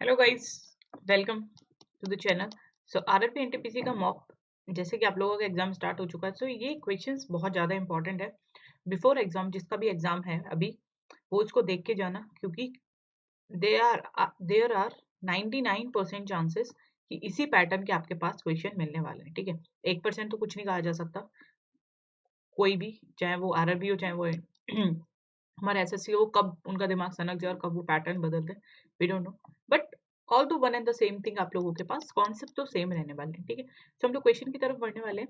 Hello guys, welcome to the channel. So RRB NTPC का mock, जैसे कि आप लोगों का एग्जाम स्टार्ट हो चुका है, सो ये क्वेश्चंस बहुत ज़्यादा इंपॉर्टेंट है। बिफोर एग्जाम जिसका भी एग्जाम है अभी, वो इसको देख के जाना, क्योंकि देयर आर 99% चांसेस कि इसी पैटर्न के आपके पास क्वेश्चन मिलने वाले हैं। ठीक है, 1% तो कुछ नहीं कहा जा सकता। कोई भी, चाहे वो आरआरबी हो, चाहे वो हमारे एसएससी हो, कब उनका दिमाग सनक जाए और कब वो पैटर्न बदल दे, we don't know. But all though one and the same थिंग, आप लोगों के पास कॉन्सेप्ट तो सेम रहने वाले हैं। ठीक है, तो हम लोग क्वेश्चन की तरफ बढ़ने वाले हैं।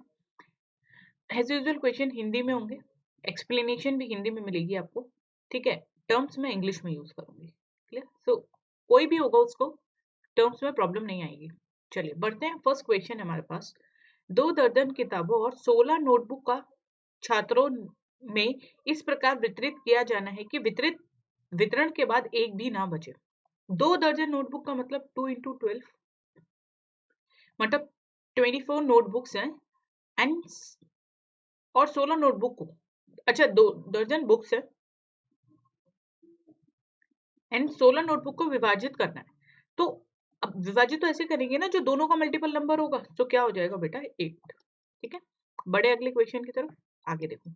एज यूजुअल क्वेश्चन हिंदी में होंगे, एक्सप्लेनेशन भी हिंदी में मिलेगी आपको। ठीक है, टर्म्स में इंग्लिश में यूज करूंगी। क्लियर? सो कोई भी होगा उसको टर्म्स में प्रॉब्लम नहीं आएगी। चलिए बढ़ते हैं। फर्स्ट क्वेश्चन है हमारे पास, 2 दर्जन किताबों और 16 नोटबुक का छात्रों में इस प्रकार वितरित किया जाना है कि वितरण के बाद एक भी ना बचे। 2 दर्जन नोटबुक का मतलब 2 इंटू 12, मतलब 24 नोटबुक्स हैं। एंड और 16 नोटबुक को, अच्छा 2 दर्जन बुक्स है एंड 16 नोटबुक को विभाजित करना है। तो अब विभाजित तो ऐसे करेंगे ना, जो दोनों का मल्टीपल नंबर होगा, तो क्या हो जाएगा बेटा 8। ठीक है, बड़े अगले क्वेश्चन की तरफ आगे देखो।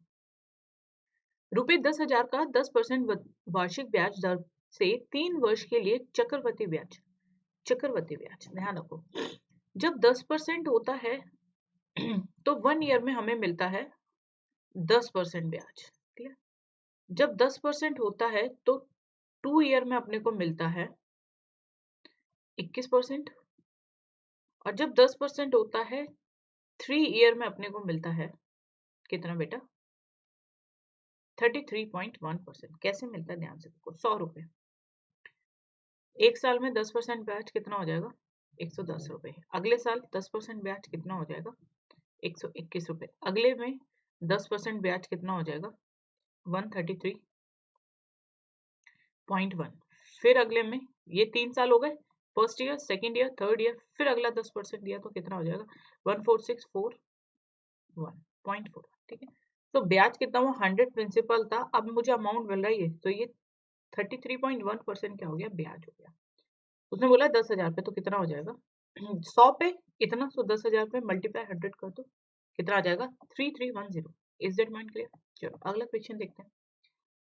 ₹10,000 का 10% वार्षिक ब्याज दर से 3 वर्ष के लिए चक्रवृद्धि ब्याज, ध्यान रखो, जब 10% होता है तो 1 ईयर में हमें मिलता है 10% ब्याज। क्लियर? जब 10% होता है तो 2 ईयर में अपने को मिलता है 21%। और जब 10% होता है 3 ईयर में अपने को मिलता है कितना बेटा? 33.1%। कैसे मिलता है ध्यान से देखो। 100 रुपए, 1 साल में 10% ब्याज कितना हो जाएगा? 110 रुपए। अगले साल 10% ब्याज कितना हो जाएगा? 121 रुपए। अगले में 10% ब्याज कितना हो जाएगा? 133.1। फिर अगले में, ये 3 साल हो गए, first year, second year, third year, फिर अगला 10% दिया तो कितना हो जाएगा? 14641.4। ठीक है, तो ब्याज कितना हुआ? 100 प्रिंसिपल था, अब मुझे अमाउंट मिल रही है, तो ये 33.1% क्या हो गया? ब्याज हो गया। उसने बोला 10,000 पे, तो कितना हो जाएगा? 100 पे इतना, तो 10,000 पे मल्टीप्लाई 100 कर दो, कितना आ जाएगा? 3310। Is that mind clear? चलो अगला क्वेश्चन देखते हैं।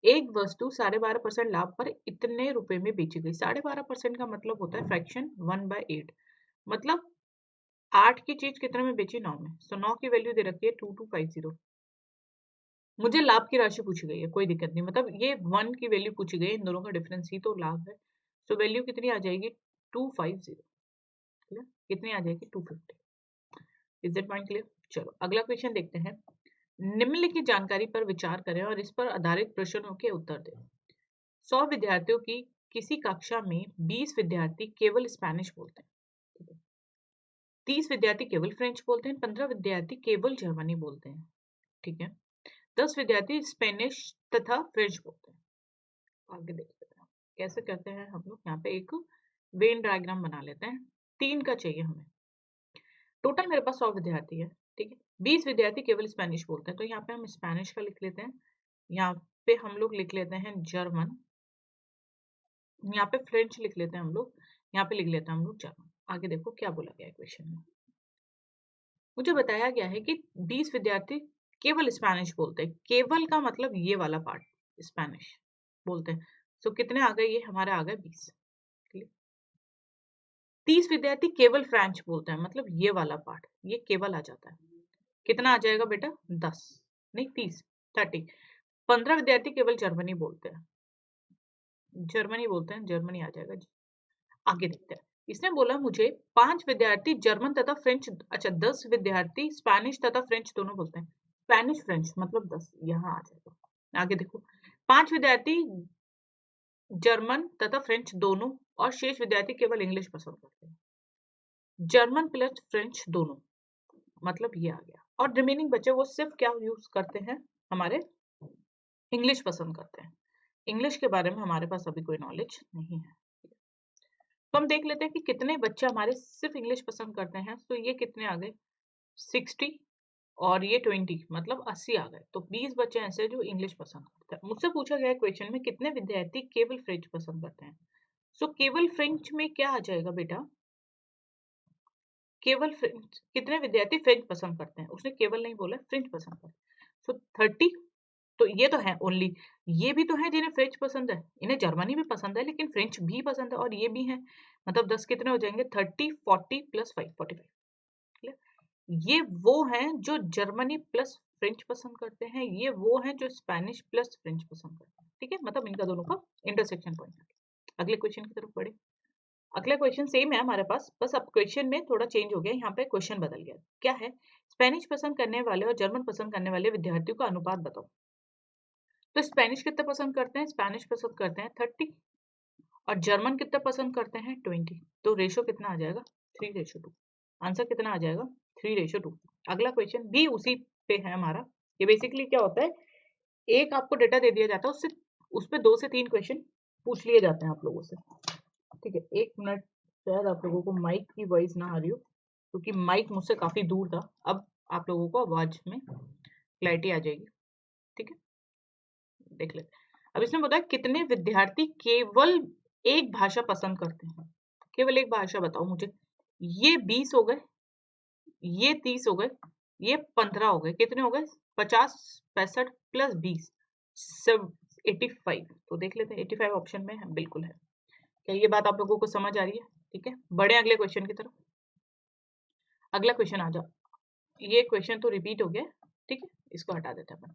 एक वस्तु 12.5% लाभ पर इतने रुपए में बेची गई। 12.5% का मतलब होता है फ्रैक्शन 1/8, मतलब 8 की चीज कितने में बेची? 9 में। सो 9 की वैल्यू दे रखी है 2250। मुझे लाभ की राशि पूछी गई है, कोई दिक्कत नहीं, मतलब ये 1 की वैल्यू पूछी गई है, इन दोनों का डिफरेंस ही तो लाभ है। सो वैल्यू कितनी आ जाएगी? 250। क्लियर? कितनी आ जाएगी? 250। Is that point clear? चलो अगला क्वेश्चन देखते हैं। निम्नलिखित जानकारी पर विचार करें और इस पर आधारित प्रश्नों के उत्तर दें। 100 विद्यार्थियों की किसी कक्षा में 20 विद्यार्थी केवल स्पेनिश बोलते हैं, 30 विद्यार्थी केवल फ्रेंच बोलते हैं, 15 विद्यार्थी केवल जर्मनी बोलते हैं। ठीक है, 10 विद्यार्थी स्पेनिश तथा फ्रेंच बोलते हैं। आगे देखते हैं कैसे करते हैं हम लोग। यहाँ पे एक वेन डायग्राम बना लेते हैं। 3 का चाहिए हमें। टोटल मेरे पास 100 विद्यार्थी है। ठीक है, 20 विद्यार्थी केवल स्पेनिश बोलते हैं, तो यहाँ पे हम स्पेनिश का लिख लेते हैं। यहाँ पे हम लोग लिख लेते हैं जर्मन। यहाँ पे फ्रेंच लिख लेते हैं हम लोग। यहाँ पे लिख लेते हैं हम लोग जर्मन। आगे देखो क्या बोला गया है क्वेश्चन में। मुझे बताया गया है कि 20 विद्यार्थी केवल स्पेनिश बोलते हैं। केवल का मतलब ये वाला पार्ट, स्पेनिश बोलते हैं। सो कितने आ गए? ये हमारे आ गए 20। 30 विद्यार्थी केवल फ्रेंच बोलते हैं, मतलब ये वाला पार्ट, ये केवल आ जाता है। कितना आ जाएगा बेटा? 10 नहीं 30, 30। 15 विद्यार्थी केवल जर्मनी बोलते हैं, जर्मनी आ जाएगा जी। आगे देखते हैं। इसने बोला मुझे 5 विद्यार्थी जर्मन तथा फ्रेंच, अच्छा 10 विद्यार्थी स्पेनिश तथा फ्रेंच दोनों बोलते हैं। स्पेनिश फ्रेंच मतलब 10, यहाँ आ जाएगा। आगे देखो, 5 विद्यार्थी जर्मन तथा फ्रेंच दोनों और शेष विद्यार्थी केवल इंग्लिश पसंद करते हैं। जर्मन प्लस फ्रेंच दोनों, मतलब ये आ गया। और रिमेनिंग बचे वो सिर्फ क्या यूज करते हैं? हमारे इंग्लिश पसंद करते हैं। इंग्लिश के बारे में हमारे पास अभी कोई नॉलेज नहीं है। तो हम देख लेते हैं कि कितने बच्चे हमारे सिर्फ इंग्लिश पसंद करते हैं। तो ये कितने आ गए? 60 और ये 20, मतलब 80 आ गए। तो 20 बच्चे ऐसे जो इंग्लिश पसंद करते हैं। मुझसे पूछा गया क्वेश्चन में कितने विद्यार्थी केवल फ्रेंच पसंद करते हैं। सो केवल फ्रेंच में क्या आ जाएगा बेटा, केवल फ्रेंच, कितने विद्यार्थी फ्रेंच पसंद करते हैं, उसने केवल नहीं बोला, फ्रेंच पसंद करते हैं। सो 30, तो ये तो है ओनली, ये भी तो है जिन्हें फ्रेंच पसंद है, इन्हें जर्मनी भी पसंद है लेकिन फ्रेंच भी पसंद है, और ये भी है, मतलब 10 कितने हो जाएंगे, 30 40 प्लस 5 45। ये वो हैं जो जर्मनी प्लस फ्रेंच पसंद करते हैं, ये वो हैं जो स्पेनिश प्लस फ्रेंच पसंद करते हैं, ठीक है, मतलब इनका दोनों का इंटरसेक्शन पॉइंट है। अगले क्वेश्चन की तरफ बढ़े। अगला क्वेश्चन सेम है हमारे पास, बस अब क्वेश्चन में थोड़ा चेंज हो गया, यहाँ पे क्वेश्चन बदल गया। क्या है, स्पेनिश पसंद करने वाले और जर्मन पसंद करने वाले विद्यार्थियों का अनुपात बताओ। तो स्पेनिश कितना पसंद करते हैं, स्पेनिश पसंद करते हैं 30, और जर्मन कितना पसंद करते हैं 20, तो रेशो कितना आ जाएगा 3:2। आंसर कितना आ जाएगा 3:2। अगला क्वेश्चन भी उसी पे है हमारा। ये बेसिकली क्या होता है, एक आपको डेटा दे दिया जाता है, उससे उस पे 2 से 3 क्वेश्चन पूछ लिए जाते हैं आप लोगों से, ठीक है। 1 मिनट, शायद आप लोगों को माइक की वॉइस ना आ रही हो क्योंकि माइक मुझसे काफी दूर था, अब आप लोगों को आवाज में क्लैरिटी आ जाएगी, ठीक है, देख लेते हैं। अब इसमें बताया कितने विद्यार्थी केवल एक भाषा पसंद करते हैं, केवल एक भाषा बताओ मुझे। ये 20 हो गए, ये 30 हो गए, ये 15 हो गए, कितने हो गए 50 65 प्लस 20 सब 85। तो देख लेते हैं 85 ऑप्शन में है, बिल्कुल है। क्या ये बात आप लोगों को समझ आ रही है, ठीक है, बढ़े अगले क्वेश्चन की तरफ। अगला क्वेश्चन आ जाओ, ये क्वेश्चन तो रिपीट हो गया, ठीक है, इसको हटा देते हैं अपन।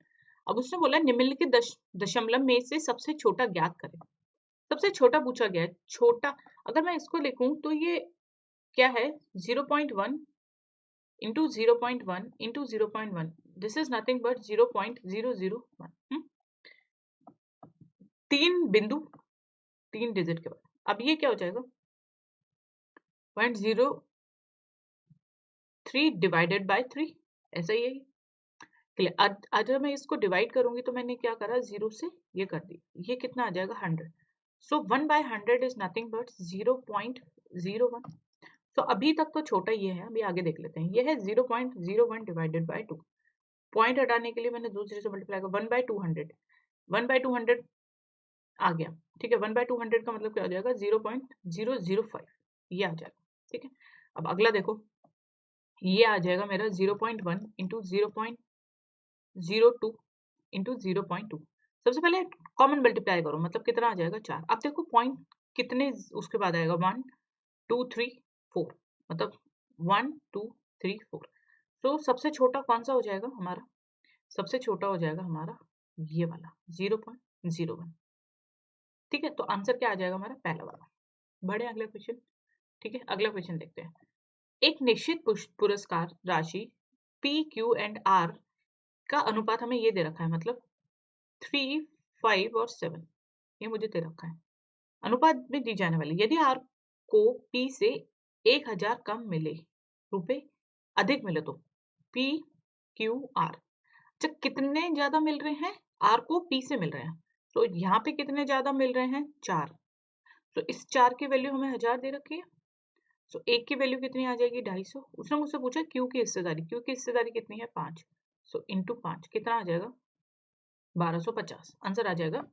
अब उसने बोला निम्नलिखित दशमलव में से सबसे छोटा ज्ञात करें। सबसे छोटा पूछा गया है, छोटा अगर मैं इसको लिखूं तो ये क्या है 0.1 into 0.1 into 0.1, this is nothing but 0.001। 3 बिंदु 3 डिजिट के बाद, अब ये क्या हो जाएगा 0.03 डिवाइडेड बाय 3, ऐसा ही है। अगर मैं इसको डिवाइड करूंगी तो मैंने क्या करा, 0 से ये कर दी, ये कितना आ जाएगा 100। सो 1/100 इज नथिंग बट 0.01। तो अभी तक तो छोटा ये है, अभी आगे देख लेते हैं। ये है 0.01 डिवाइडेड बाय 2, पॉइंट हटाने के लिए मैंने दूसरे से मल्टीप्लाई किया 1/200, 1/200 आ गया, ठीक है। 1/200 का मतलब क्या हो जाएगा 0.005, ये आ जाएगा, ठीक है। अब अगला देखो, ये आ जाएगा मेरा 0.1 इंटू 0.02 इंटू 0.2। सबसे पहले कॉमन मल्टीप्लाई करो, मतलब कितना आ जाएगा 4। अब देखो पॉइंट कितने उसके बाद आएगा 1 2 3 4, मतलब 1 2 3 4। तो सबसे छोटा कौन सा हो जाएगा हमारा, सबसे छोटा हो जाएगा हमारा ये वाला 0.01, ठीक है। तो आंसर क्या आ जाएगा हमारा पहला वाला। बढ़े अगले क्वेश्चन, ठीक है। अगला क्वेश्चन देखते हैं। एक निश्चित पुरस्कार राशि P Q एंड R का अनुपात हमें ये दे रखा है, मतलब 3 5 और 7, ये मुझे दे रखा है। अनुपात में दी जाने वाली, यदि R को P से 1000 कम मिले, रुपए अधिक मिले तो P Q R, अच्छा कितने ज्यादा मिल रहे हैं, R को P से मिल रहे हैं, तो यहाँ पे कितने ज्यादा मिल रहे हैं 4। तो इस 4 की वैल्यू हमें 1000 दे रखी है, तो 1 की वैल्यू कितनी आ जाएगी 250। उसने मुझसे पूछा Q की हिस्सेदारी, Q की हिस्सेदारी कितनी है 5, सो इंटू 5 कितना आ जाएगा 1250, आंसर आ जाएगा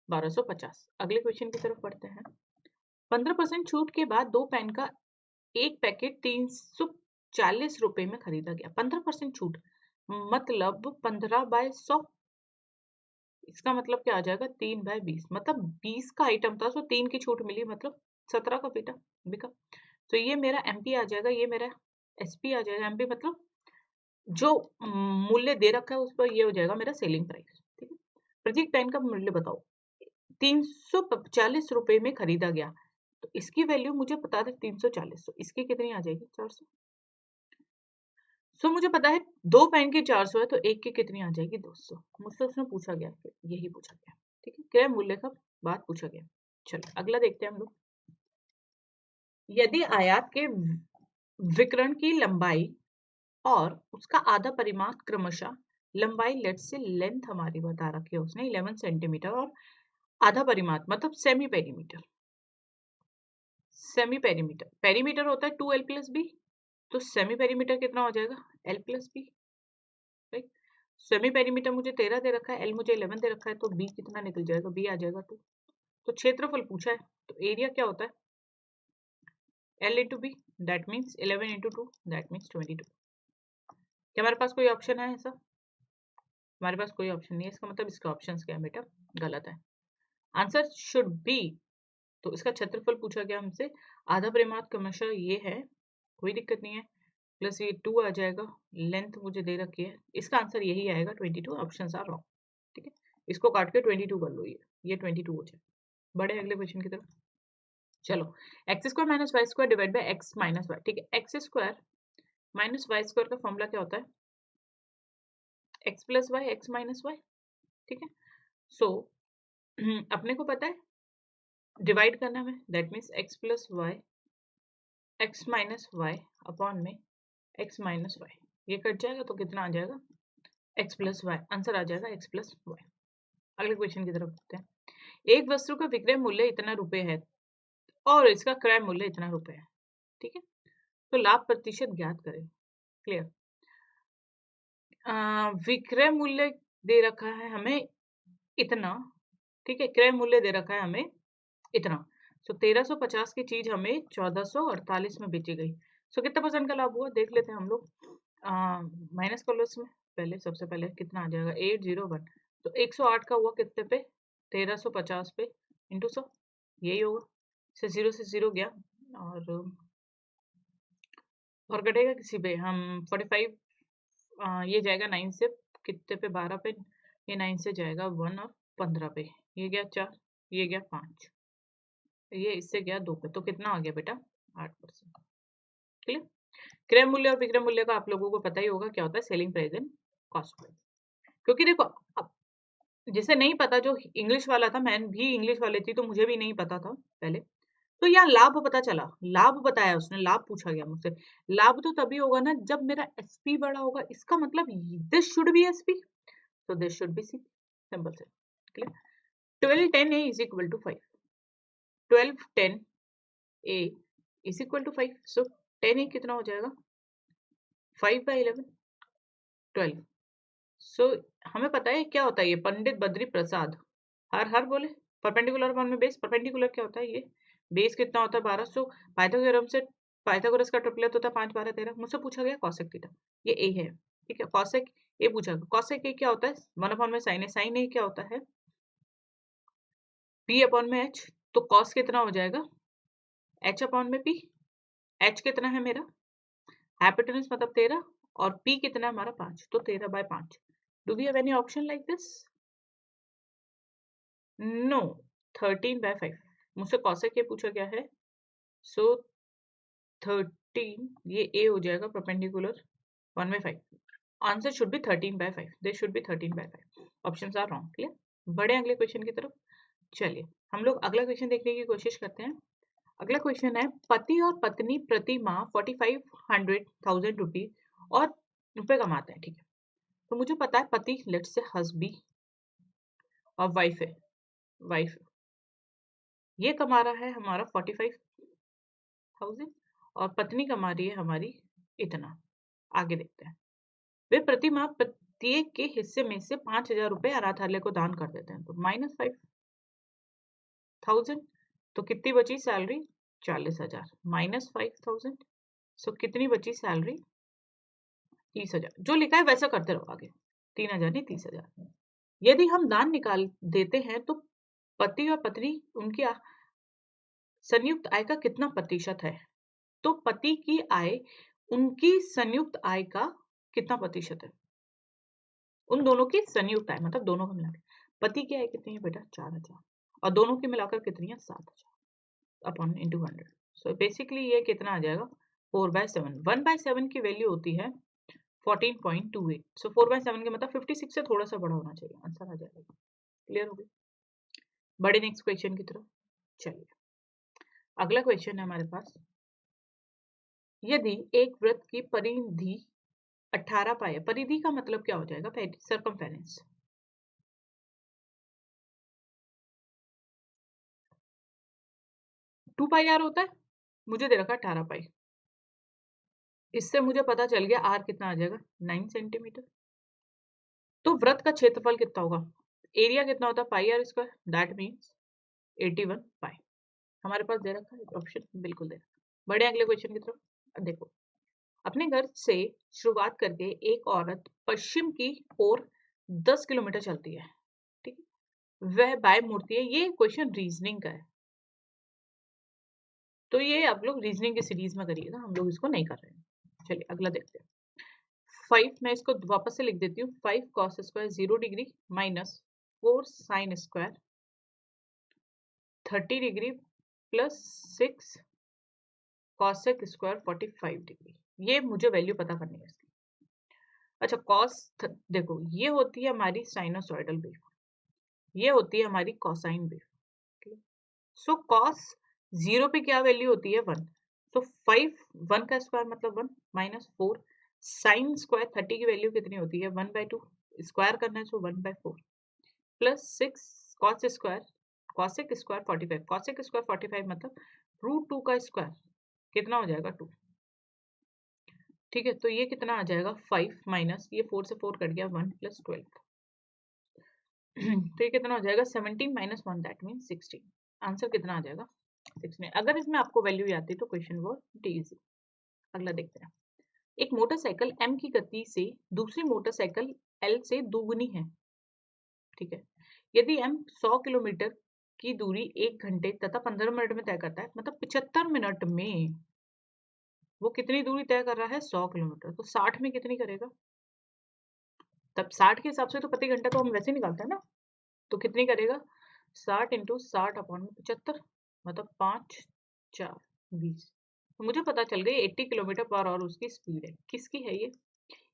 1250। अगले क्वेश्चन की तरफ बढ़ते हैं। 15% छूट के बाद 2 पेन का एक पैकेट 340 रुपए में खरीदा गया। 15% छूट मतलब 15/100, इसका मतलब क्या आ जाएगा 3/20, मतलब 20 का आइटम था, सो 3 की छूट मिली, मतलब 17 का बिका। तो ये मेरा एमपी आ जाएगा, ये मेरा एसपी आ जाएगा। एमपी मतलब जो मूल्य दे रखा है उस पर ये हो जाएगा मेरा सेलिंग प्राइस, ठीक है। प्रत्येक पेन का मूल्य बताओ, 340 रुपए में खरीदा गया, तो इसकी वैल्यू मुझे पता है 340, तो इसकी कितनी आ जाएगी 400। सो मुझे पता है 2 पेन की 400 है, तो एक की कितनी आ जाएगी 200। मुझसे उसने पूछा गया, यही पूछा गया, ठीक है, क्रय मूल्य का बात पूछा गया। चलो अगला देखते हैं हम लोग। यदि आयात के विकर्ण की लंबाई और उसका आधा परिमाप क्रमशः लंबाई, लेट से लेंथ हमारी बता रखी है उसने 11 सेंटीमीटर, और आधा परिमाप मतलब semi perimeter, semi perimeter, perimeter होता है 2l + b, तो सेमी पेरीमीटर कितना हो जाएगा l + b, right. Semi perimeter मुझे 13 दे रखा है, l मुझे 11 दे रखा है, तो b कितना निकल जाएगा, b आ जाएगा 2। तो क्षेत्रफल पूछा है, तो एरिया क्या होता है? L into B, that means 11 into 2, that means 22। क्या हमारे पास कोई ऑप्शन है ऐसा? हमारे पास कोई ऑप्शन नहीं है, इसका मतलब इसका ऑप्शन क्या है बेटा? गलत है। आंसर शुड बी, तो इसका क्षेत्रफल पूछा गया हमसे, आधा परिमाप क्रमशः ये है, कोई दिक्कत नहीं है, प्लस ये 2 आ जाएगा, लेंथ मुझे दे रखी है, इसका आंसर यही आएगा 22, ऑप्शंस आर रॉन्ग। ठीक है, इसको काट के 22 कर लो, ये 22 हो जाए। बढ़े अगले क्वेश्चन की तरफ। चलो, X square minus Y square divide by X minus Y. ठीक है, X square minus Y square का फॉर्मूला क्या होता है? X plus Y, X minus Y. ठीक है, सो अपने को पता है डिवाइड करना है, that means X plus Y, X minus Y upon में एक्स माइनस वाई। ये कट जाएगा तो कितना आ जाएगा? एक्स प्लस वाई, आंसर आ जाएगा एक्स प्लस वाई। अगले क्वेश्चन की तरफ बढ़ते हैं। एक वस्तु का विक्रय मूल्य इतना रुपए है और इसका क्रय मूल्य इतना रुपए है। ठीक है, तो लाभ प्रतिशत ज्ञात करें। क्लियर? विक्रय मूल्य दे रखा है हमें इतना, ठीक है, क्रय मूल्य दे रखा है हमें इतना। सो 1350 की चीज हमें 1448 में बेची गई। सो कितना परसेंट का लाभ हुआ देख लेते हैं हम लोग। माइनस कर लो इसमें, पहले सबसे पहले कितना आ जाएगा? 801, तो 108 का हुआ कितने पे? 1350 पे इंटू 100, यही होगा। से 0 से 0 गया और कटेगा किसी पे, हम 45, ये जाएगा 9 से कितने पे? 12 पे, ये 9 से जाएगा 1 और 15 पे, ये गया 4, ये गया 5, ये इससे गया 2 पे, तो कितना आ गया बेटा? 8%। क्लियर? क्रय मूल्य और विक्रय मूल्य का आप लोगों को पता ही होगा क्या होता है, selling price and cost price. क्योंकि देखो, अब जिसे नहीं पता, जो इंग्लिश वाला था, मैं भी इंग्लिश वाली थी तो मुझे भी नहीं पता था पहले, तो यहाँ लाभ पता चला, लाभ बताया उसने, लाभ पूछा गया मुझसे। लाभ तो तभी होगा ना जब मेरा एसपी बड़ा होगा, इसका मतलब दिस शुड बी एसपी, तो this should be C, simple से। Clear? 12 10 a is equal to 5, 12 10 a is equal to 5, so 10 a कितना हो जाएगा? 5 by 11, 12। सो हमें पता है क्या होता है ये, पंडित बद्री प्रसाद हर हर बोले, परपेंडिकुलर अपॉन में बेस। परपेंडिकुलर क्या होता है? ये बेस कितना होता है? 12। सो पाइथागोरम से पाइथागोरस का ट्रिपलेट होता है 5 12 13। मुझसे पूछा गया कॉसेक थीटा, ये ए है। ठीक है, कॉसेक ए पूछा गया। कॉसेक ए क्या होता है? 1 अपॉन में साइन ए, साइन ए क्या होता है? पी अपॉन में एच। तो कॉस कितना हो जाएगा? एच अपॉन में पी। एच कितना है मेरा? हाइपोटेन्यूज मतलब 13, और पी कितना है हमारा? 5, तो 13 by 5। Do we have any option like this? No, 13 by 5। मुझसे कॉसेक ये पूछा गया है, सो 13, ये ए हो जाएगा perpendicular 1 by 5। Answer should be 13 by 5, this should be 13 by 5। Options are wrong. Clear? बढ़े अगले क्वेश्चन की तरफ। चलिए हम लोग अगला क्वेश्चन देखने की कोशिश करते हैं। अगला क्वेश्चन है, पति और पत्नी प्रति माह 4500,000 रुपीज और रुपए कमाते हैं। ठीक है, तो मुझे पता है पति लेट्स से हस्बी और वाइफ है, वाइफ ये कमा रहा है हमारा 45,000 और पत्नी कमा रही है हमारी इतना। आगे देखते हैं। वे प्रति माह प्रत्येक के हिस्से में से 5,000 रुपए अनाथालय को दान कर देते हैं, तो -5,000, तो कितनी बची सैलरी? 40,000 -5,000, सो कितनी बची सैलरी? 30,000। जो लिखा है वैसा करते रहो आगे, 3,000 नहीं 30,000। यदि हम दान निकाल देते हैं तो पति और पत्नी उनकी संयुक्त आय का कितना प्रतिशत है? तो पति की आय उनकी संयुक्त आय का कितना प्रतिशत है? उन दोनों की संयुक्त आय मतलब दोनों का मिलाकर। पति की आय कितनी है बेटा? 4,000, और दोनों की मिलाकर कितनी है? 7,000 अपॉन इंटू 100। सो बेसिकली ये कितना आ जाएगा? 4/7। 1/7 की वैल्यू होती है 14.28। सो 4/7 के मतलब 56 से थोड़ा सा बड़ा होना चाहिए, आंसर आ जाएगा। क्लियर हो गई? बड़े नेक्स्ट क्वेश्चन की तरफ चलिए। अगला क्वेश्चन है हमारे पास, यदि एक वृत्त की परिधि 18 पाई है, परिधि का मतलब क्या हो जाएगा? सर्कमफेरेंस। टू पाई आर होता है, मुझे दे रखा 18 पाई। इससे मुझे पता चल गया आर कितना आ जाएगा? 9 सेंटीमीटर। तो वृत्त का क्षेत्रफल कितना होगा? एरिया कितना होता है? पाई आर स्क्वायर, दैट मीन्स 81 पाई। हमारे पास दे रखा है ऑप्शन, बिल्कुल दे रखा। बढ़े अगले क्वेश्चन की तरफ। देखो, अपने घर से शुरुआत करके एक औरत पश्चिम की ओर 10 किलोमीटर चलती है, ठीक है, वह बाय मुड़ती है। ये क्वेश्चन रीजनिंग का है, तो ये आप लोग रीजनिंग की सीरीज में करिएगा, हम लोग इसको नहीं कर रहे हैं। चलिए अगला देखते हैं। 5, मैं इसको वापस से लिख देती हूँ। 5 cos square 0 degree minus 4 sine square 30 degree plus 6 cosec square 45 degree. ये मुझे वैल्यू पता करनी है इसकी। अच्छा, देखो, ये होती है हमारी साइनोसॉइडल वेव, ये होती है हमारी कोसाइन वेव। सो कॉस 0 पे क्या वैल्यू होती है 1, सो 5 1 का स्क्वायर मतलब 1 माइनस 4 साइन स्क्वायर 30 की वैल्यू कितनी होती है 1/2, स्क्वायर करना है सो 1/4 plus 6 cos square cosec square 45, cosec square 45 मतलब √2 का स्क्वायर कितना हो जाएगा 2, ठीक है। तो ये कितना आ जाएगा 5 माइनस ये 4 से 4 कट गया 1 प्लस 12 तो ये कितना हो जाएगा 17 माइनस 1 दैट मीन 16। आंसर कितना आ जाएगा 16। अगर इसमें आपको वैल्यू आती तो क्वेश्चन बहुत इजी। अगला देखते हैं। एक मोटरसाइकिल m की गति से दूसरी मोटरसाइकिल l से दोगुनी है, ठीक है। यदि m 100 किलोमीटर की दूरी 1 घंटे तथा 15 मिनट में तय करता है, मतलब 75 मिनट में वो कितनी दूरी तय कर रहा है 100 किलोमीटर, तो 60 में कितनी करेगा? तब 60 के हिसाब से तो प्रति घंटा तो हम वैसे निकालते हैं ना, तो कितनी करेगा 60 इंटू 60 अपॉन 75 मतलब 5 4 20। तो मुझे पता चल गई 80 किलोमीटर पर आवर उसकी स्पीड है। किसकी है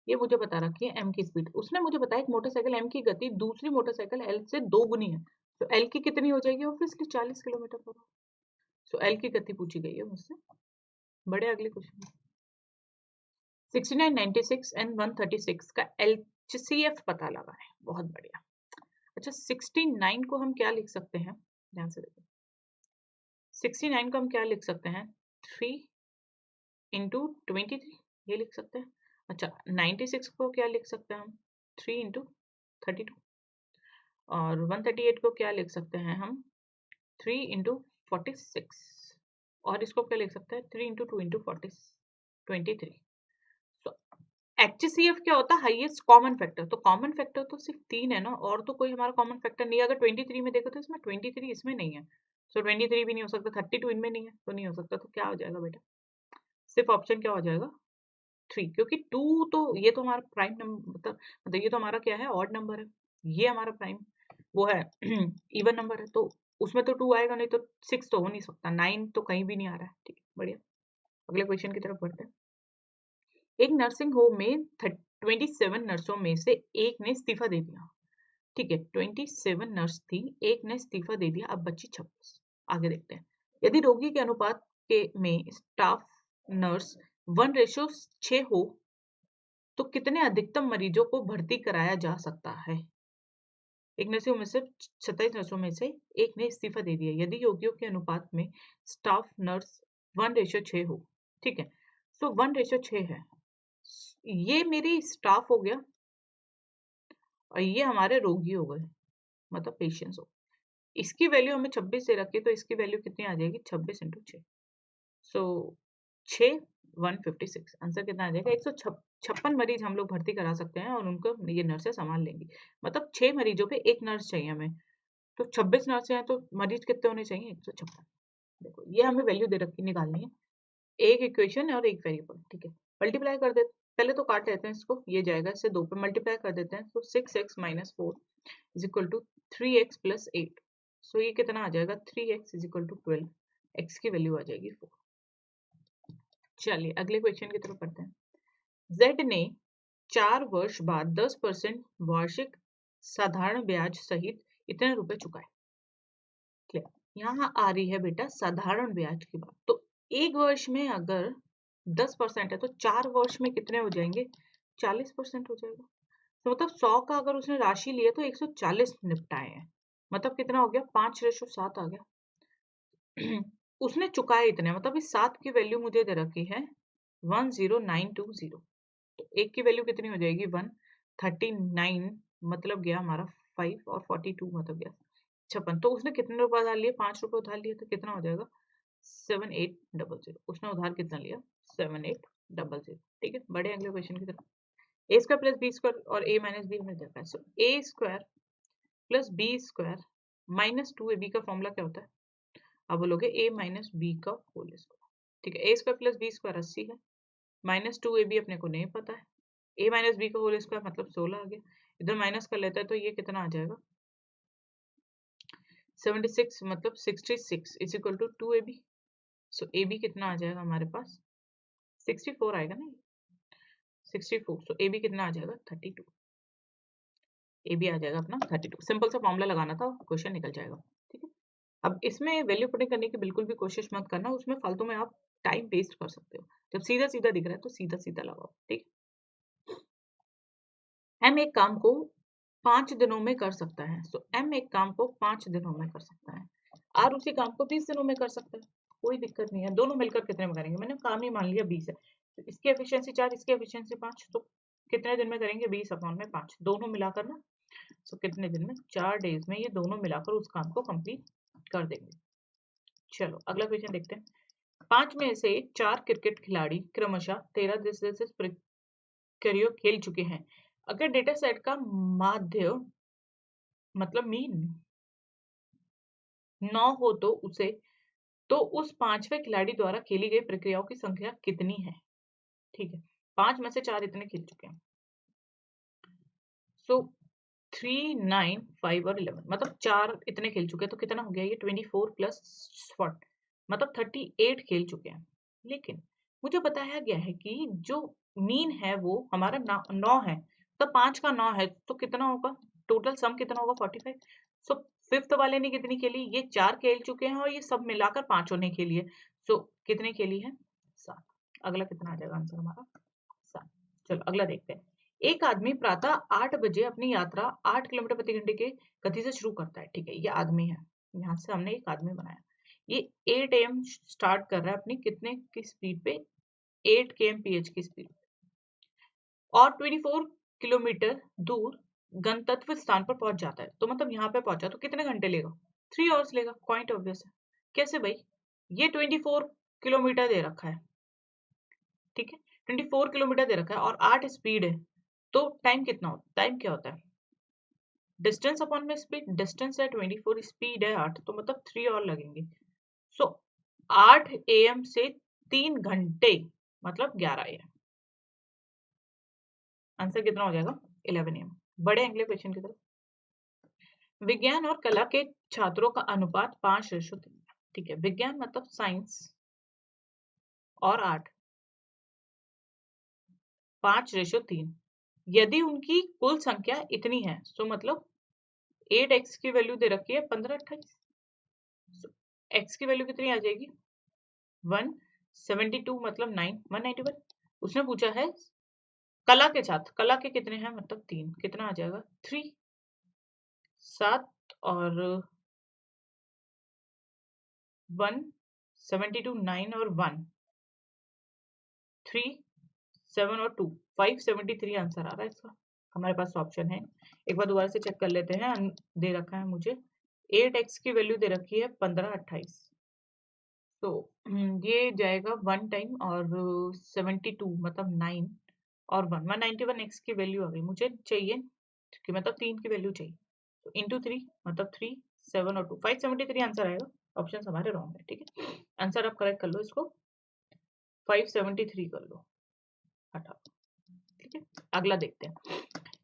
ये मुझे बता रखी है m की स्पीड। उसने मुझे बताया एक मोटरसाइकिल m की गति दूसरी मोटरसाइकिल l से दोगुनी है, तो l की कितनी हो जाएगी ऑब्वियसली 40 किलोमीटर पर आवर। सो l की गति पूछी गई है मुझसे। बड़े अगले क्वेश्चन 69 96 एंड 136 का LCF पता लगा है, बहुत बढ़िया। अच्छा, 69 को हम क्या लिख सकते हैं, ध्यान से देखो। 69 को हम क्या लिख सकते हैं 3 इंटू 23 ये लिख सकते हैं। अच्छा, 96 को क्या लिख सकते हैं हम 3 इंटू 32 और 138 को क्या लिख सकते हैं हम 3 इंटू 46 और इसको क्या लिख सकते हैं 3 इंटू 2 इंटू 23। तो HCF क्या होता है हाईएस्ट कॉमन फैक्टर, तो कॉमन फैक्टर तो सिर्फ 3 है ना, और तो कोई हमारा कॉमन फैक्टर नहीं है। अगर 23 में देखो तो इसमें 23 इसमें नहीं है, सो 23 भी नहीं हो सकता, 32 इनमें नहीं है तो नहीं हो सकता। तो क्या हो जाएगा बेटा, सिर्फ ऑप्शन क्या हो जाएगा 3, क्योंकि 2 तो ये तो हमारा प्राइम नंबर मतलब ये तो हमारा क्या है ऑड नंबर है, ये हमारा प्राइम वो है इवन नंबर है, तो उसमें तो 2 आएगा नहीं, तो 6 तो हो नहीं सकता, 9 तो कहीं भी नहीं आ रहा है। ठीक है, बढ़िया। अगले क्वेश्चन की तरफ बढ़ते हैं। एक नर्सिंग होम में 27 नर्सों में से एक ने इस्तीफा दे दिया, ठीक है। 27 नर्स थी, एक ने इस्तीफा दे दिया, अब बची 26। आगे देखते हैं। यदि रोगी के अनुपात के में स्टाफ नर्स 1:6 हो तो कितने अधिकतम मरीजों को भर्ती कराया जा सकता है? एक नर्सिंग में से 27 नर्सों में से एक ने इस्तीफा दे दिया, यदि रोगियों के अनुपात में स्टाफ नर्स 1:6 हो, ठीक है। सो 1:6 है, ये मेरी स्टाफ हो गया और ये हमारे रोगी हो गए, मतलब पेशेंट्स हो। इसकी वैल्यू हमें 26 दे रखी है, तो इसकी वैल्यू कितनी आ जाएगी 26 इंटू 6, सो 6 156। आंसर कितना आ जाएगा 156 मरीज हम लोग भर्ती करा सकते हैं और उनको ये नर्सें संभाल लेंगी। मतलब 6 मरीजों पे एक नर्स चाहिए हमें, तो 26 नर्सें हैं तो मरीज कितने होने चाहिए 156। देखो ये हमें वैल्यू दे रखी निकालनी है, एक इक्वेशन और एक वेरिएबल, ठीक है। मल्टीप्लाई कर देते, पहले तो काट लेते हैं इसको, ये जाएगा इससे 2 पे मल्टीप्लाई कर देते हैं, तो 6x - 4 is equal to 3x + 8। सो ये कितना आ जाएगा 3x is equal to 12, x की वैल्यू आ जाएगी 4। चलिए अगले क्वेश्चन की तरफ बढ़ते हैं। Z ने 4 वर्ष बाद 10% वार्षिक साधारण ब्याज सहित इतने रुपए चुकाए। क्लियर, यहाँ आ रही है बेटा साधारण ब्याज की बात, तो एक वर्ष में अगर 10% है तो 4 वर्ष में कितने हो जाएंगे 40% हो जाएगा। तो मतलब 100 का अगर उसने राशि लिया तो 140 निपटाए हैं, मतलब कितना हो गया 5:7 आ गया उसने चुकाए इतने, मतलब इस 7 की वैल्यू मुझे दे रखी है 10920, तो एक की वैल्यू कितनी हो जाएगी 139, मतलब गया हमारा 5 और 42 मतलब गया 56, तो उसने कितने रुपए उधार लिए? 5 रुपए उधार लिए, तो कितना हो जाएगा? 7800। उसने उधार कितना लिया? 7800। ठीक है, बढ़े अगले क्वेश्चन की तरफ। A square plus b square और ए माइनस बी हमें देखा है। So a square plus b square minus 2ab का फॉर्मूला क्या होता है? अब बोलोगे ए माइनस बी का होल स्क्वायर। ठीक है, a square plus b square 80 है, माइनस 2ab अपने को नहीं पता है, ए माइनस बी का होल स्क्वायर मतलब 16 आ गया, इधर माइनस कर लेता है तो ये कितना आ जाएगा? 76 मतलब 66 is equal to 2ab। So ab कितना आ जाएगा हमारे पास? 64 आएगा ना, 64। सो ab कितना आ जाएगा? 32। ए भी आ जाएगा अपना 32। सिंपल सा फॉर्मूला लगाना था, क्वेश्चन निकल जाएगा। ठीक है, अब इसमें वैल्यू पुटिंग करने की बिल्कुल भी कोशिश मत करना, उसमें फालतू में आप टाइम वेस्ट कर सकते हो। जब सीधा सीधा दिख रहा है तो सीधा सीधा लगाओ। ठीक, एम एक काम को 5 दिनों में कर सकता है। सो एम एक काम को 5 दिनों में कर सकता है, आर उसी काम को 20 दिनों में कर सकता है, कोई दिक्कत नहीं है। दोनों मिलकर कितने में करेंगे? मैंने काम ही मान लिया 20 है, तो इसकी एफिशिएंसी 4, इसकी एफिशिएंसी 5, तो कितने दिन में करेंगे? 20 अपॉन में 5, दोनों मिलाकर ना। सो कितने दिन में? 4 डेज में ये दोनों मिलाकर उस काम को कंप्लीट कर देंगे। चलो अगला क्वेश्चन देखते हैं। 5 में से 4 क्रिकेट खिलाड़ी क्रमशः 13 दिवसीय प्रक्रिया खेल चुके हैं। अगर डेटा सेट का माध्य मतलब मीन 9 हो तो उस 5वें खिलाड़ी द्वारा खेली गई प्रक्रियाओं की संख्या कितनी है? ठीक है, 5 में से 4 इतने खेल चुके हैं। सो 3, 9, 5 और 11 मतलब 4 इतने खेल चुके हैं, तो कितना हो गया ये? 24 प्लस 40 मतलब 38 खेल चुके हैं। लेकिन मुझे बताया गया है कि जो मीन है वो हमारा 9 है, तो 5 का 9 है तो कितना होगा? टोटल सम कितना होगा? 45। सो फिफ्थ वाले ने कितनी खेली? ये 4 खेल चुके हैं और ये सब मिलाकर 5 ने खेली है। सो कितने खेली है? 7। अगला कितना आ जाएगा आंसर हमारा? 7। चलो अगला देखते हैं। एक आदमी प्रातः 8 बजे अपनी यात्रा 8 किलोमीटर प्रति घंटे के गति से शुरू करता है। ठीक है, ये आदमी है, यहाँ से हमने एक आदमी बनाया। ये 8 AM स्टार्ट कर रहा है अपनी कितने की स्पीड पे? 8 kmph की स्पीड, और 24 किलोमीटर दूर गंतव्य स्थान पर पहुंच जाता है। तो मतलब यहाँ पे पहुंचा तो कितने घंटे लेगा? 3 आवर्स लेगा। पॉइंट ऑब्वियस है। कैसे भाई? ये 24 किलोमीटर दे रखा है, ठीक है, 24 किलोमीटर दे रखा है और 8 स्पीड है, तो टाइम कितना होता है? टाइम क्या होता है? डिस्टेंस अपॉन में स्पीड। डिस्टेंस है 24, स्पीड है 8, तो मतलब 3 और लगेंगे। सो 8 AM से 3 घंटे मतलब 11 AM। आंसर कितना हो जाएगा? 11 AM। बड़े अगले क्वेश्चन की तरफ। विज्ञान और कला के छात्रों का अनुपात 5:3। ठीक है, विज्ञान मतलब साइंस और आर्ट 5:3। यदि उनकी कुल संख्या इतनी है तो मतलब 8x की वैल्यू दे रखी है 15, 28। x की वैल्यू कितनी आ जाएगी? 172 मतलब 9, 191। उसने पूछा है कला के छात्र, कला के कितने हैं? मतलब 3, कितना आ जाएगा? 3, 7 और 172, 9 और 1, 3, 7 और 2, 573 आंसर आ रहा है इसका। हमारे पास ऑप्शन है, एक बार दोबारा से चेक कर लेते हैं। दे रखा है मुझे 8x की वैल्यू दे रखी है 15, 28। तो ये जाएगा 1 टाइम और 72 मतलब 9 और 1, 191x की वैल्यू आ गई। मुझे चाहिए कि मतलब 3 की वैल्यू चाहिए, तो इंटू 3 मतलब 3, 7 और 2, 573 आंसर आएगा। ऑप्शन हमारे रॉन्ग है। ठीक है, आंसर आप करेक्ट कर लो, इसको 573 कर लो, हटा। ठीक है, अगला देखते हैं।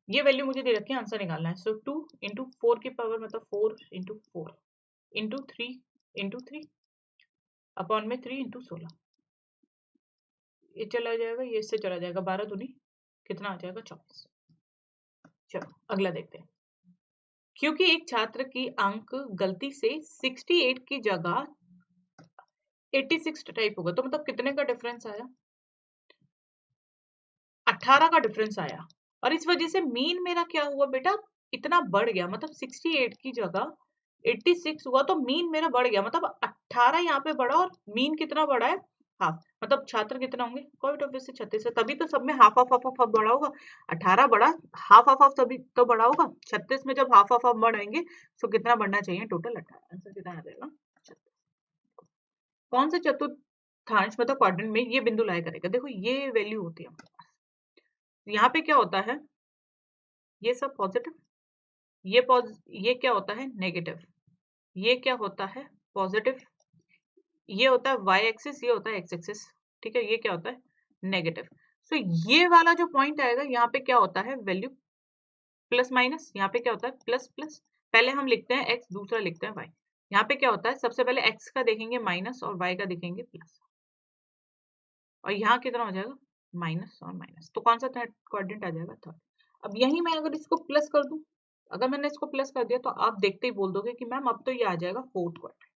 ये वैल्यू मुझे दे रखी है, आंसर निकालना है। सो 2 इंटू 4 की पावर मतलब 4 इंटू 4 इंटू 3 इंटू 3 अपॉन में 3 इंटू 16। ये चला जाएगा, ये इससे चला जाएगा, 12 दूनी कितना आ जाएगा? 24। चलो अगला देखते हैं। क्योंकि एक छात्र की अंक गलती से 68 की जगह 86 टाइप होगा, तो मतलब कितने का डिफरेंस आया? 18 का डिफरेंस आया, और इस वजह से मीन मेरा क्या हुआ बेटा? इतना बढ़ गया, मतलब 68 की जगह 86 हुआ, तो मीन मेरा बढ़ गया, मतलब 18 यहाँ पे बढ़ा और मीन कितना बढ़ा है? हाफ, मतलब छात्र कितना होंगे, कोविड ऑब्वियस से 36 है, तभी तो सब में हाफ हाफ हाफ हाफ बड़ा होगा। 18 बड़ा, हाफ हाफ हाफ तभी तो बड़ा होगा। 36 में जब हाफ हाफ हाफ बढ़ाएंगे तो कितना बढ़ना चाहिए, टोटल 18। आंसर कितना आ जाएगा, 36। कौन से चतुर्थांश मतलब क्वाड्रेंट में ये बिंदु लाया करेगा, देखो ये वैल्यू होती है हमारे पास। यहाँ पे क्या होता है, ये सब पॉजिटिव, ये क्या होता है नेगेटिव, ये क्या होता है पॉजिटिव, ये होता है वाई एक्सिस, ये होता है एक्स एक्सिस, ठीक है। ये क्या होता है नेगेटिव। सो ये वाला जो पॉइंट आएगा यहाँ पे क्या होता है वैल्यू प्लस माइनस, यहाँ पे क्या होता है प्लस प्लस। पहले हम लिखते हैं एक्स, दूसरा लिखते हैं वाई। यहाँ पे क्या होता है, सबसे पहले एक्स का देखेंगे माइनस और वाई का देखेंगे प्लस, और यहाँ कितना हो जाएगा माइनस और माइनस। तो कौन सा थर्ड क्वाड्रेंट आ जाएगा, थर्ड। अब यही मैं अगर इसको प्लस कर दूं, अगर मैंने इसको प्लस कर दिया तो आप देखते ही बोल दोगे कि मैम अब तो ये आ जाएगा फोर्थ क्वाड्रेंट।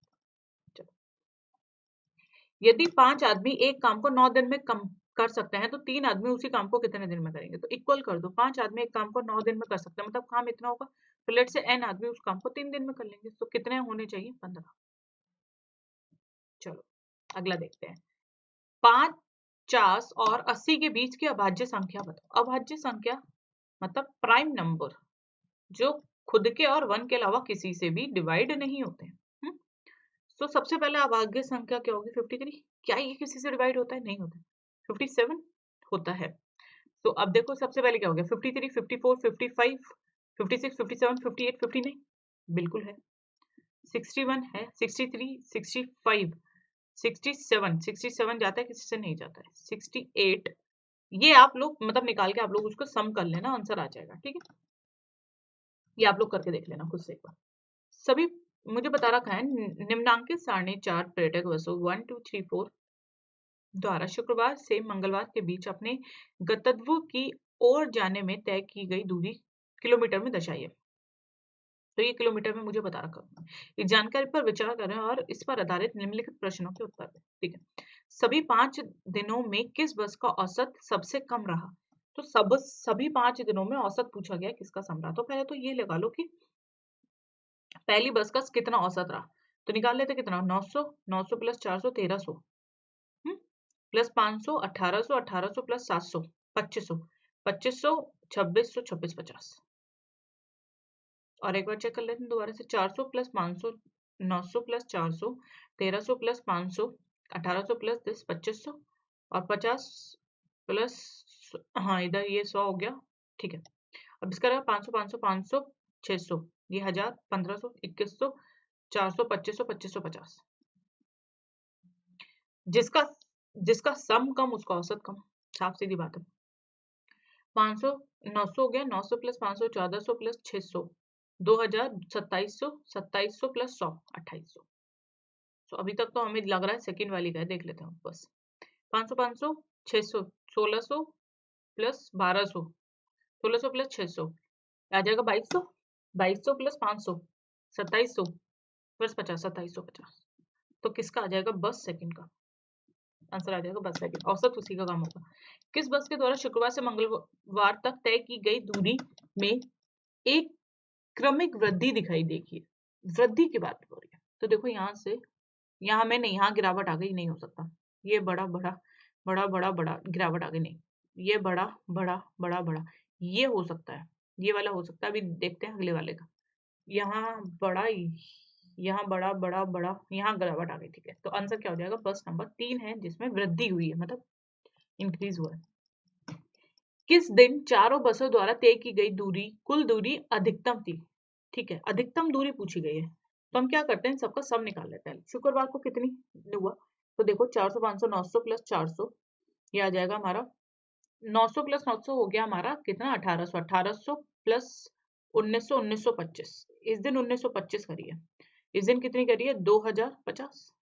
यदि 5 आदमी एक काम को 9 दिन में कम कर सकते हैं तो 3 आदमी उसी काम को कितने दिन में करेंगे। तो इक्वल कर दो, 5 आदमी एक काम को 9 दिन में कर सकते हैं, मतलब काम इतना होगा। तो लेट से n आदमी उस काम को 3 दिन में कर लेंगे, तो कितने होने चाहिए, 15। चलो अगला देखते हैं। 50 और 80 के बीच की अभाज्य संख्या बताओ। अभाज्य संख्या मतलब प्राइम नंबर जो खुद के और 1 के अलावा किसी से भी डिवाइड नहीं होते हैं। तो सबसे पहले अभाज्य संख्या क्या होगी, 53। क्या ये किसी से डिवाइड होता है, नहीं होता। 57 होता है। तो अब देखो सबसे पहले क्या हो गया, 53, 54, 55, 56, 57, 58, 59 बिल्कुल है। 61 है, 63, 65, 67, 67 जाता है, किसी से नहीं जाता है। 68, ये आप लोग मतलब निकाल के आप लोग उसको सम कर लेना, आंसर आ जाएगा, ठीक है। ये आप लोग करके देख लेना खुद से एक बार। सभी मुझे बता रखा है निम्नांकित सारणी चार पर्यटक बसों 1 2 3 4 द्वारा शुक्रवार से मंगलवार के बीच अपने गंतव्य की ओर जाने में तय की गई दूरी किलोमीटर में दर्शाइए। तो ये किलोमीटर में मुझे बता रखा है। इस जानकारी पर विचार करें और इस पर आधारित निम्नलिखित प्रश्नों के उत्तर दें, ठीक है। सभी 5 दिनों में किस बस का औसत सबसे कम रहा। तो सभी 5 दिनों में औसत पूछा गया किसका कम रहा। तो पहले तो ये लगा लो कि पहली बस का कितना औसत रहा। तो निकाल लेते कितना, 900, 900 प्लस 400 1300, प्लस 500 1800, 1800 प्लस 700 2500, 2500 2600 2650। और एक बार चेक कर लेते हैं दोबारा से, 400 प्लस 500 900 प्लस 400 1300 प्लस 500 1800 प्लस 10 2500 और 50 प्लस, हाँ इधर ये 100 हो गया, ठीक है। अब इसका रहेगा 500 500 500 600, ये 1000 1500 2100 400 2500 2550। जिसका जिसका सम कम उसका औसत कम, साफ सीधी बात है। 500 900 हो गया, 900 प्लस 500 1400 प्लस 600 2000 2700 2700 प्लस 100 2800। तो अभी तक तो हमें लग रहा है सेकंड वाली का है, देख लेते हैं बस। 500 500 600 1600 प्लस 1200 1600 प्लस 600 आ जाएगा 2200, 2200 प्लस 500 2700 प्लस 50 2750। तो किसका आ जाएगा, बस सेकंड का आंसर आ जाएगा, बस सेकंड। औसत उसी का काम होगा। किस बस के द्वारा शुक्रवार से मंगलवार तक तय की गई दूरी में एक क्रमिक वृद्धि दिखाई देगी। वृद्धि की बात हो रही है, तो देखो यहाँ से यहाँ में नहीं, यहाँ गिरावट आ गई, नहीं हो सकता। ये बड़ा बड़ा बड़ा बड़ा बड़ा गिरावट आ गई, नहीं। ये बड़ा बड़ा बड़ा बड़ा, ये हो सकता है, ये वाला हो सकता है। अभी देखते हैं अगले वाले का। यहाँ बड़ा, यहाँ बड़ा बड़ा बड़ा, यहाँ गिरावट आ गई, ठीक है। तो आंसर क्या हो जाएगा, बस नंबर 3 है जिसमें वृद्धि हुई है, मतलब इंक्रीज हुआ है। किस दिन चारों बसों द्वारा तय की गई दूरी कुल दूरी अधिकतम थी, ठीक है। अधिकतम दूरी पूछी गई है, तो हम क्या करते हैं, सबका सम निकाल लेते हैं। शुक्रवार को कितनी हुआ, तो देखो 400 500 900 प्लस 400, ये आ जाएगा हमारा 900 प्लस 900 हो गया हमारा कितना 1800, 1800 प्लस 1900 1925। इस दिन 1925 करी है, इस दिन कितनी करी है 2050,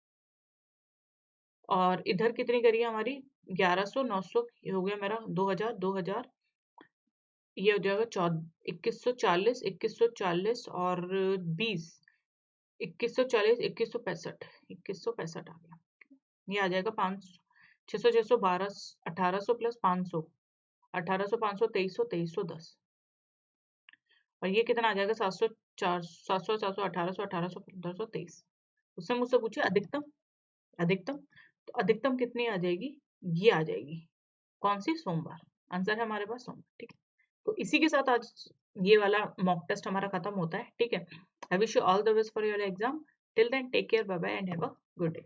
और इधर कितनी करी है हमारी 1100 900, ये हो गया मेरा 2000 2000, ये हो जाएगा 2140 2140 और 20 2140 2165 2165 आ गया। ये आ जाएगा 500 600 600 12 1800 प्लस 500 1800 500 2300 2310, और ये कितना आ जाएगा 700 4 700 700 1800 1800 1523। उससे मुझसे पूछे अधिकतम, अधिकतम तो अधिकतम कितनी आ जाएगी, ये आ जाएगी। कौन सी, सोमवार। आंसर है हमारे पास सोमवार। ठीक है, तो इसी के साथ आज ये वाला मॉक टेस्ट हमारा खत्म होता है। ठीक है, I wish you all the best for your exam. Till then take care, bye bye and have a good day.